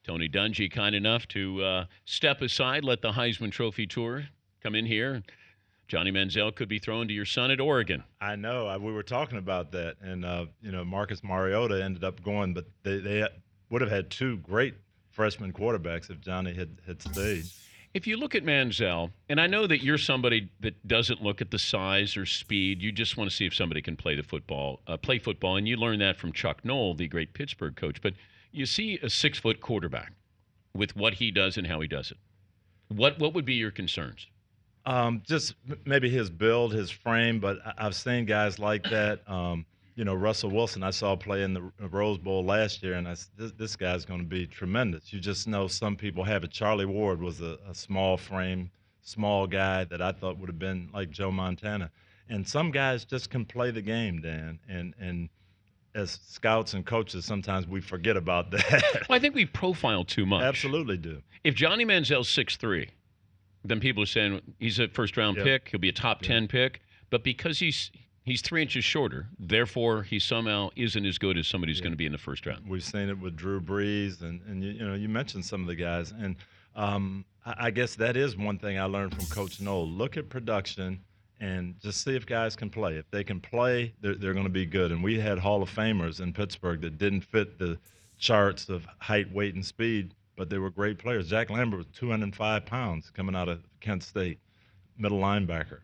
Tony Dungy, kind enough to step aside, let the Heisman Trophy Tour come in here. Johnny Manziel could be thrown to your son at Oregon. I know. We were talking about that, and Marcus Mariota ended up going, but they would have had two great freshman quarterbacks if Johnny had stayed. If you look at Manziel, and I know that you're somebody that doesn't look at the size or speed, you just want to see if somebody can play football, and you learned that from Chuck Noll, the great Pittsburgh coach. But you see a 6-foot quarterback with what he does and how he does it. What would be your concerns? Just maybe his build, his frame, but I've seen guys like that. Russell Wilson, I saw play in the Rose Bowl last year, and this guy's going to be tremendous. You just know some people have it. Charlie Ward was a small frame, small guy that I thought would have been like Joe Montana. And some guys just can play the game, Dan. And as scouts and coaches, sometimes we forget about that. Well, I think we profile too much. Absolutely do. If Johnny Manziel's 6'3", then people are saying he's a first-round pick. He'll be a top 10 pick. But because he's 3 inches shorter, therefore he somehow isn't as good as somebody who's going to be in the first round. We've seen it with Drew Brees, and you mentioned some of the guys. And I guess that is one thing I learned from Coach Noll. Look at production and just see if guys can play. If they can play, they're going to be good. And we had Hall of Famers in Pittsburgh that didn't fit the charts of height, weight, and speed, but they were great players. Jack Lambert was 205 pounds coming out of Kent State, middle linebacker.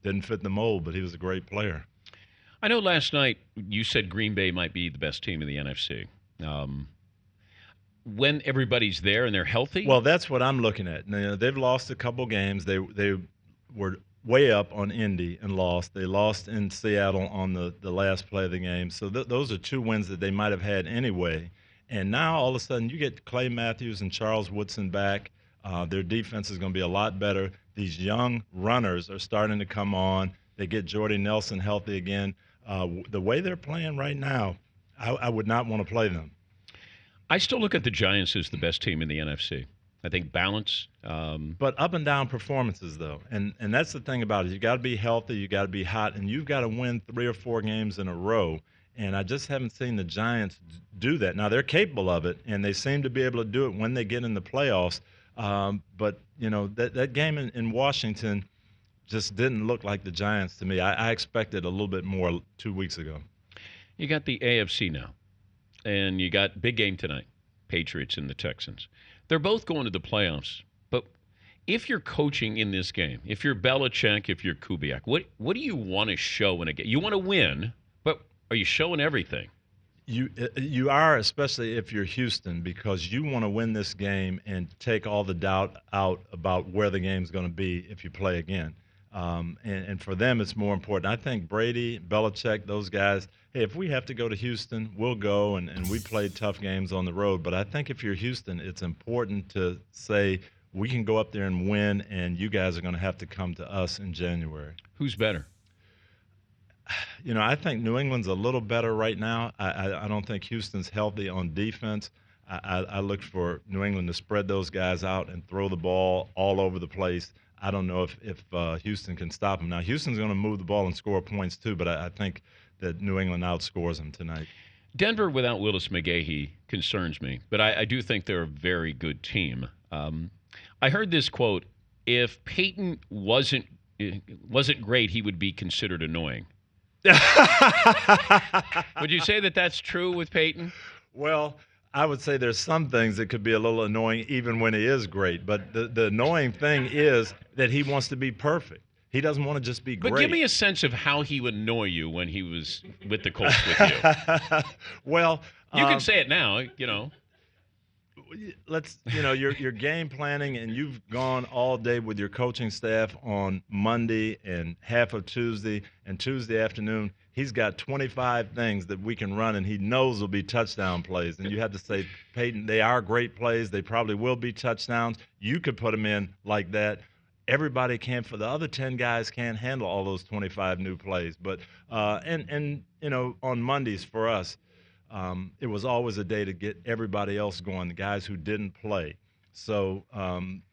Didn't fit the mold, but he was a great player. I know last night you said Green Bay might be the best team in the NFC. When everybody's there and they're healthy? Well, that's what I'm looking at. They've lost a couple games. They were way up on Indy and lost. They lost in Seattle on the last play of the game. So those are 2 wins that they might have had anyway. And now all of a sudden you get Clay Matthews and Charles Woodson back. Their defense is going to be a lot better. These young runners are starting to come on. They get Jordy Nelson healthy again. The way they're playing right now, I would not want to play them. I still look at the Giants as the best team in the NFC. I think balance. But up and down performances, though. And that's the thing about it. You got to be healthy. You got to be hot. And you've got to win 3 or 4 games in a row. And I just haven't seen the Giants do that. Now, they're capable of it, and they seem to be able to do it when they get in the playoffs. But, that game in Washington just didn't look like the Giants to me. I expected a little bit more 2 weeks ago. You got the AFC now, and you got big game tonight, Patriots and the Texans. They're both going to the playoffs. But if you're coaching in this game, if you're Belichick, if you're Kubiak, what do you want to show in a game? You want to win, but are you showing everything? You are, especially if you're Houston, because you want to win this game and take all the doubt out about where the game's going to be if you play again. And for them, it's more important. I think Brady, Belichick, those guys, hey, if we have to go to Houston, we'll go, and we played tough games on the road. But I think if you're Houston, it's important to say we can go up there and win, and you guys are going to have to come to us in January. Who's better? I think New England's a little better right now. I don't think Houston's healthy on defense. I look for New England to spread those guys out and throw the ball all over the place. I don't know if Houston can stop them. Now, Houston's going to move the ball and score points too, but I think that New England outscores them tonight. Denver without Willis McGahee concerns me, but I do think they're a very good team. I heard this quote: "If Peyton wasn't great, he would be considered annoying." Would you say that that's true with Peyton? Well, I would say there's some things that could be a little annoying even when he is great. But the annoying thing is that he wants to be perfect. He doesn't want to just be great. But give me a sense of how he would annoy you when he was with the Colts with you. Well, you can say it now, Let's, you're game planning, and you've gone all day with your coaching staff on Monday and half of Tuesday, and Tuesday afternoon he's got 25 things that we can run, and he knows will be touchdown plays. And you have to say, Peyton, they are great plays. They probably will be touchdowns. You could put them in like that. Everybody can. For the other 10 guys can't handle all those 25 new plays. But on Mondays for us, it was always a day to get everybody else going, the guys who didn't play. So,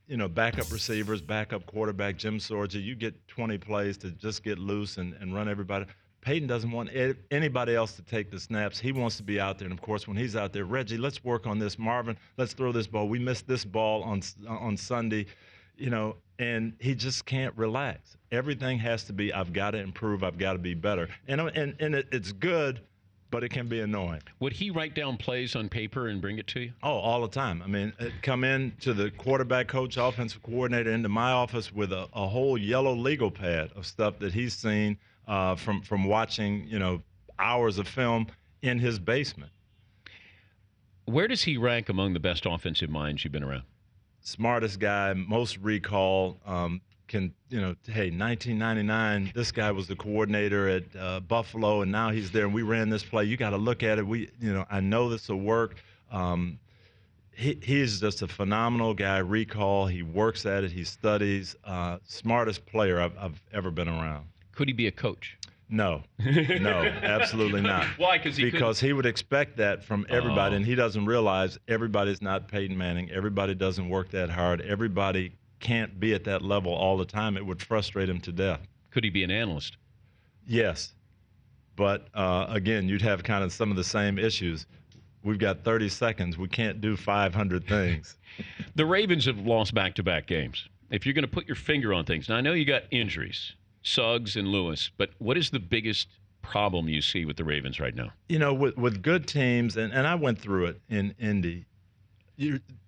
backup receivers, backup quarterback, Jim Sorgia, you get 20 plays to just get loose and run everybody. Peyton doesn't want anybody else to take the snaps. He wants to be out there. And, of course, when he's out there, Reggie, let's work on this. Marvin, let's throw this ball. We missed this ball on Sunday, and he just can't relax. Everything has to be, I've got to improve. I've got to be better. And it's good, but it can be annoying. Would he write down plays on paper and bring it to you? Oh, all the time. I mean, come in to the quarterback coach, offensive coordinator, into my office with a whole yellow legal pad of stuff that he's seen from watching, hours of film in his basement. Where does he rank among the best offensive minds you've been around? Smartest guy, most recall. Hey, 1999, this guy was the coordinator at Buffalo, and now he's there, and we ran this play. You got to look at it. I know this will work. He's just a phenomenal guy. Recall. He works at it. He studies. Smartest player I've ever been around. Could he be a coach? No, absolutely not. Why? Because he would expect that from everybody, and he doesn't realize everybody's not Peyton Manning. Everybody doesn't work that hard. Everybody can't be at that level all the time. It would frustrate him to death. Could he be an analyst? Yes, but again, you'd have kind of some of the same issues. We've got 30 seconds. We can't do 500 things. The Ravens have lost back-to-back games. If you're going to put your finger on things, now I know you got injuries, Suggs and Lewis, but what is the biggest problem you see with the Ravens right now? With good teams, and I went through it in Indy,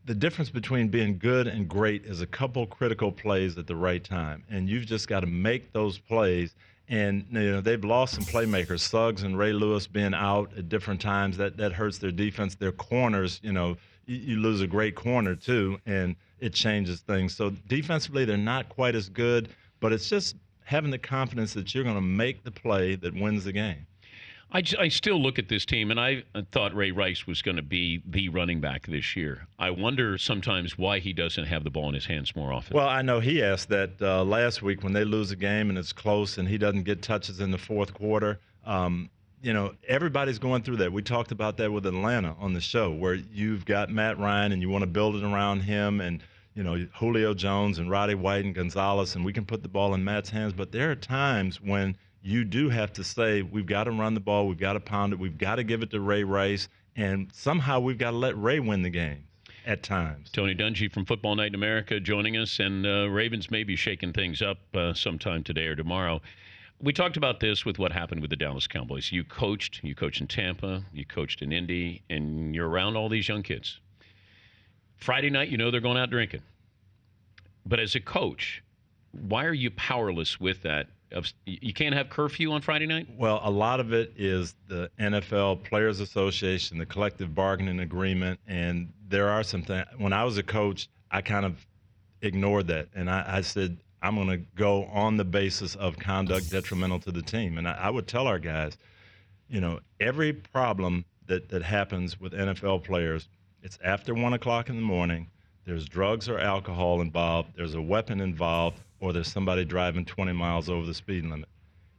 the difference between being good and great is a couple critical plays at the right time, and you've just got to make those plays. And they've lost some playmakers, Suggs and Ray Lewis being out at different times. That hurts their defense. Their corners, you lose a great corner too, and it changes things. So defensively, they're not quite as good, but it's just having the confidence that you're going to make the play that wins the game. I still look at this team, and I thought Ray Rice was going to be the running back this year. I wonder sometimes why he doesn't have the ball in his hands more often. Well, I know he asked that last week when they lose a game and it's close and he doesn't get touches in the fourth quarter. Everybody's going through that. We talked about that with Atlanta on the show, where you've got Matt Ryan and you want to build it around him, and Julio Jones and Roddy White and Gonzalez, and we can put the ball in Matt's hands. But there are times when you do have to say, we've got to run the ball, we've got to pound it, we've got to give it to Ray Rice, and somehow we've got to let Ray win the game at times. Tony Dungy from Football Night in America joining us, and Ravens may be shaking things up sometime today or tomorrow. We talked about this with what happened with the Dallas Cowboys. You coached in Tampa, you coached in Indy, and you're around all these young kids. Friday night, they're going out drinking. But as a coach, why are you powerless with that? You can't have curfew on Friday night? Well, a lot of it is the NFL Players Association, the collective bargaining agreement, and there are some things. When I was a coach, I kind of ignored that, and I said, I'm going to go on the basis of conduct detrimental to the team. And I would tell our guys, every problem that happens with NFL players, it's after 1 o'clock in the morning, there's drugs or alcohol involved, there's a weapon involved, or there's somebody driving 20 miles over the speed limit.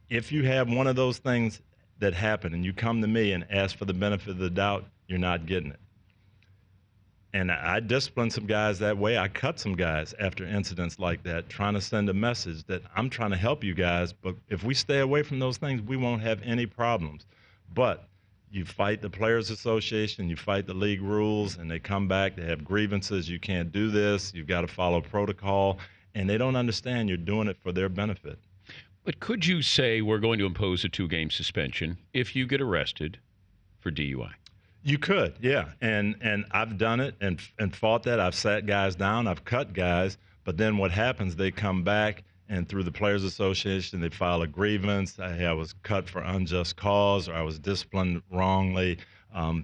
If you have one of those things that happen and you come to me and ask for the benefit of the doubt, you're not getting it. And I disciplined some guys that way. I cut some guys after incidents like that, trying to send a message that I'm trying to help you guys, but if we stay away from those things, we won't have any problems. But you fight the Players Association, you fight the league rules, and they come back, they have grievances. You can't do this. You've got to follow protocol. And they don't understand you're doing it for their benefit. But could you say we're going to impose a 2-game suspension if you get arrested for DUI? You could, yeah. And I've done it and fought that. I've sat guys down. I've cut guys. But then what happens, they come back, and through the Players Association, they file a grievance. I was cut for unjust cause, or I was disciplined wrongly.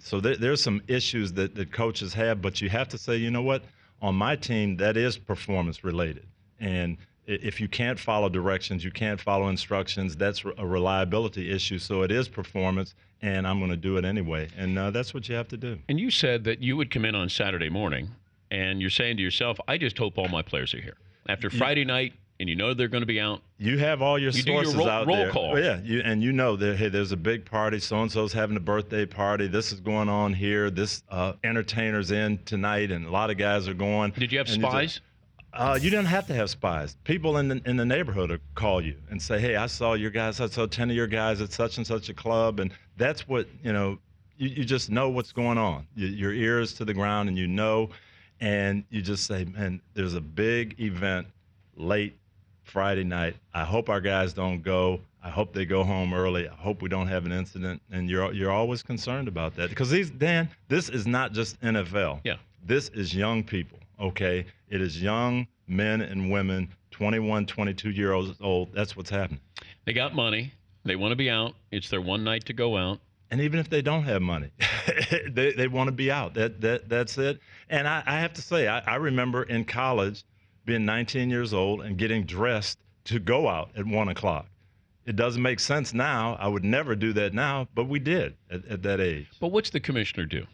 So there's some issues that coaches have. But you have to say, you know what? On my team, that is performance related. And if you can't follow directions, you can't follow instructions, that's a reliability issue. So it is performance, and I'm going to do it anyway. And that's what you have to do. And you said that you would come in on Saturday morning, and you're saying to yourself, I just hope all my players are here. After Friday night, and they're going to be out. You have all your sources out there. Roll call. Yeah, you know that, hey, there's a big party. So-and-so's having a birthday party. This is going on here. This entertainer's in tonight, and a lot of guys are going. Did you have spies? You didn't have to have spies. People in the neighborhood would call you and say, "Hey, I saw your guys. I saw 10 of your guys at such and such a club," and that's what you just know what's going on. Your ears to the ground, and and you just say, "Man, there's a big event late Friday night. I hope our guys don't go. I hope they go home early. I hope we don't have an incident." And you're always concerned about that because this is not just NFL. Yeah. This is young people. Okay, it is young men and women, 21, 22-year-olds old. That's what's happening. They got money. They want to be out. It's their one night to go out. And even if they don't have money, they want to be out. That's it. And I have to say, I remember in college being 19 years old and getting dressed to go out at 1 o'clock. It doesn't make sense now. I would never do that now, but we did at that age. But what's the commissioner do?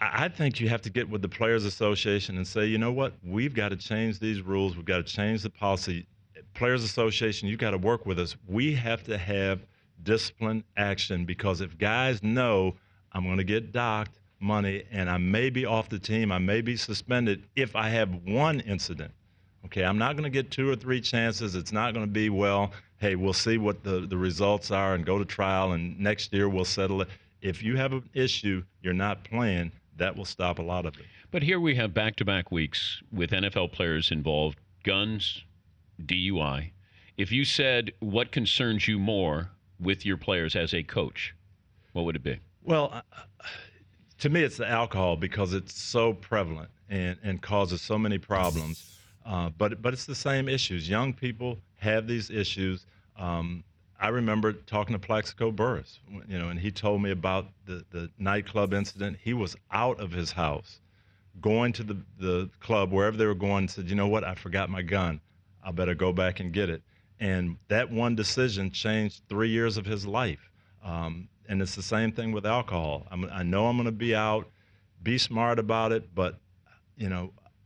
I think you have to get with the Players Association and say, you know what, we've got to change these rules. We've got to change the policy. Players Association, you've got to work with us. We have to have discipline action because if guys know I'm going to get docked money and I may be off the team, I may be suspended if I have one incident. Okay, I'm not going to get 2 or 3 chances. It's not going to be, well, hey, we'll see what the results are and go to trial, and next year we'll settle it. If you have an issue, you're not playing, that will stop a lot of it. But here we have back-to-back weeks with NFL players involved, guns, DUI. If you said what concerns you more with your players as a coach, what would it be? Well, to me, it's the alcohol because it's so prevalent and causes so many problems. But it's the same issues. Young people have these issues. I remember talking to Plaxico Burress, and he told me about the nightclub incident. He was out of his house, going to the club, wherever they were going, and said, you know what, I forgot my gun. I better go back and get it. And that one decision changed 3 years of his life. And it's the same thing with alcohol. I know I'm going to be out, be smart about it, but,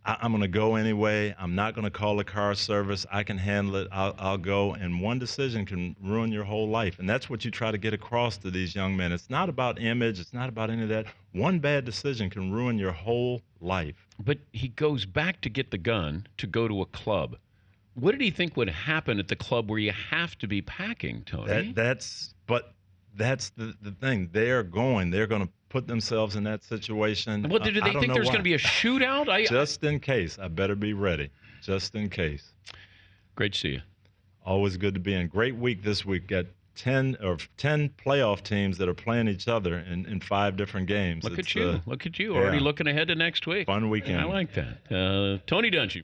I'm going to go anyway. I'm not going to call the car service. I can handle it. I'll go. And one decision can ruin your whole life. And that's what you try to get across to these young men. It's not about image. It's not about any of that. One bad decision can ruin your whole life. But he goes back to get the gun to go to a club. What did he think would happen at the club where you have to be packing, Tony? That's the thing. They're going to put themselves in that situation. Well, do they think there's going to be a shootout? Just in case. I better be ready. Just in case. Great to see you. Always good to be in. Great week this week. Got 10 playoff teams that are playing each other in 5 different games. Look at you. Already looking ahead to next week. Fun weekend. I like that. Tony Dungy.